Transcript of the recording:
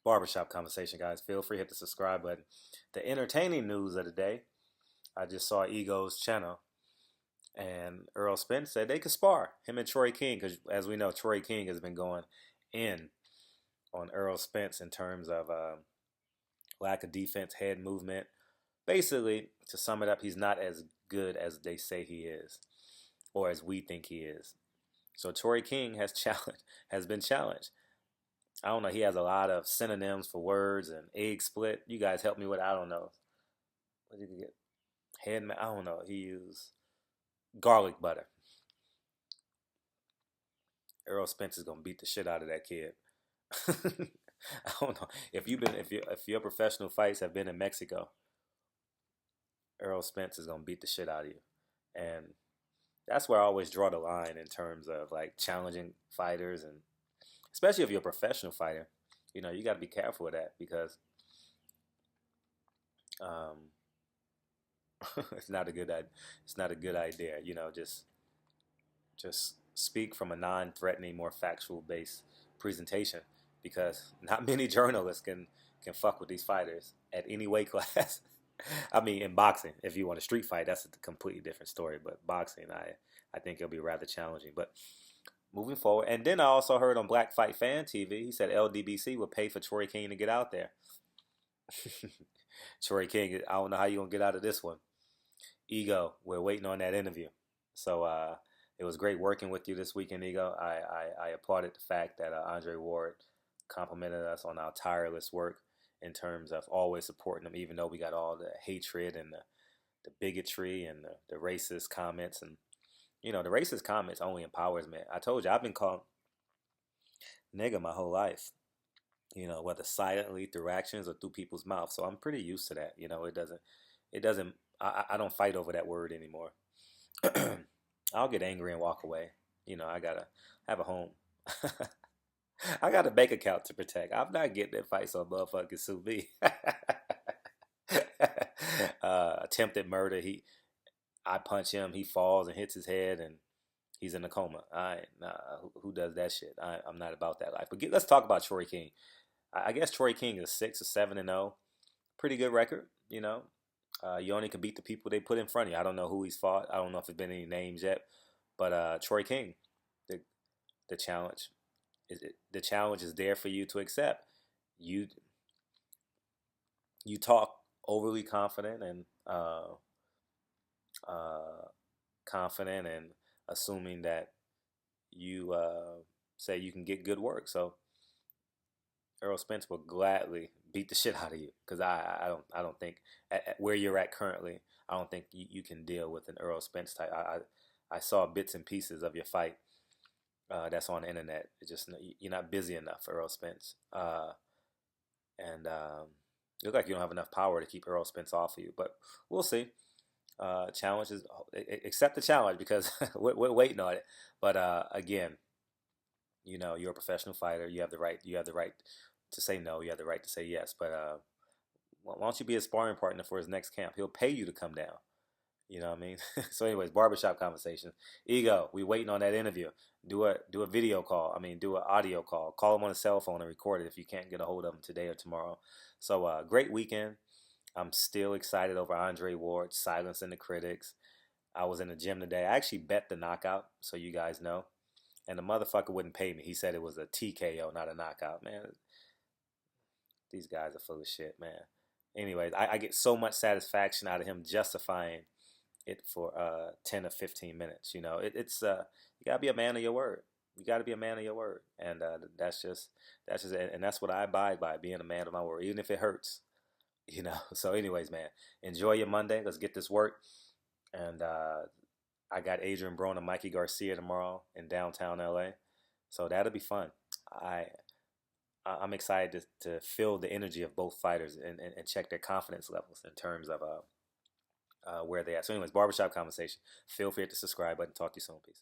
Barbershop conversation, guys. Feel free to hit the subscribe button. The entertaining news of the day, I just saw Ego's channel, and Errol Spence said they could spar, him and Troy King, because as we know, Troy King has been going in on Errol Spence in terms of lack of defense, head movement. Basically, to sum it up, he's not as good as they say he is, or as we think he is. So Troy King has been challenged. I don't know. He has a lot of synonyms for words and egg split. You guys help me with. I don't know. What did he get? I don't know. He used garlic butter. Errol Spence is gonna beat the shit out of that kid. I don't know if your professional fights have been in Mexico. Errol Spence is gonna beat the shit out of you, and that's where I always draw the line in terms of like challenging fighters, and especially if you're a professional fighter. You know, you got to be careful with that because um, it's not a good idea. You know, just speak from a non-threatening, more factual-based presentation because not many journalists can fuck with these fighters at any weight class. I mean, in boxing, if you want a street fight, that's a completely different story. But boxing, I think it'll be rather challenging. But moving forward, and then I also heard on Black Fight Fan TV, he said LDBC would pay for Troy King to get out there. Troy King, I don't know how you're gonna get out of this one. Ego, we're waiting on that interview. So it was great working with you this weekend, Ego. I applauded the fact that Andre Ward complimented us on our tireless work in terms of always supporting them, even though we got all the hatred and the bigotry and the racist comments. And, you know, the racist comments only empowers me. I told you, I've been called nigga my whole life, you know, whether silently through actions or through people's mouths. So I'm pretty used to that. You know, I don't fight over that word anymore. I'll get angry and walk away. You know, I gotta have a home. I got a bank account to protect. I'm not getting in fights so motherfuckers sue me. Attempted murder. I punch him. He falls and hits his head, and he's in a coma. Who does that shit? I'm not about that life. But let's talk about Troy King. I guess Troy King is 6 or 7-0. Pretty good record, you know. You only can beat the people they put in front of you. I don't know who he's fought. I don't know if there's been any names yet. But Troy King, the challenge. The challenge is there for you to accept. You talk overly confident and assuming that you say you can get good work. So Errol Spence will gladly beat the shit out of you because I don't think at where you're at currently, I don't think you can deal with an Errol Spence type. I saw bits and pieces of your fight. That's on the internet. It's just you're not busy enough for Errol Spence, and you look like you don't have enough power to keep Errol Spence off of you. But we'll see. Challenges, accept the challenge because we're waiting on it. But again, you know, you're a professional fighter. You have the right. You have the right to say no. You have the right to say yes. But why don't you be a sparring partner for his next camp? He'll pay you to come down. You know what I mean? So anyways, barbershop conversation. Ego, we waiting on that interview. Do a video call. I mean, do an audio call. Call him on a cell phone and record it if you can't get a hold of him today or tomorrow. So great weekend. I'm still excited over Andre Ward silencing the critics. I was in the gym today. I actually bet the knockout, so you guys know. And the motherfucker wouldn't pay me. He said it was a TKO, not a knockout. Man, these guys are full of shit, man. Anyways, I get so much satisfaction out of him justifying it for 10 or 15 minutes. You know, it's you gotta be a man of your word. You gotta be a man of your word, and that's just it. And that's what I abide by, being a man of my word, even if it hurts. You know. So, anyways, man, enjoy your Monday. Let's get this work. And I got Adrian Brown and Mikey Garcia tomorrow in downtown LA, so that'll be fun. I'm excited to feel the energy of both fighters and check their confidence levels in terms of where they at. So anyways, barbershop conversation. Feel free to hit the subscribe button. Talk to you soon. Peace.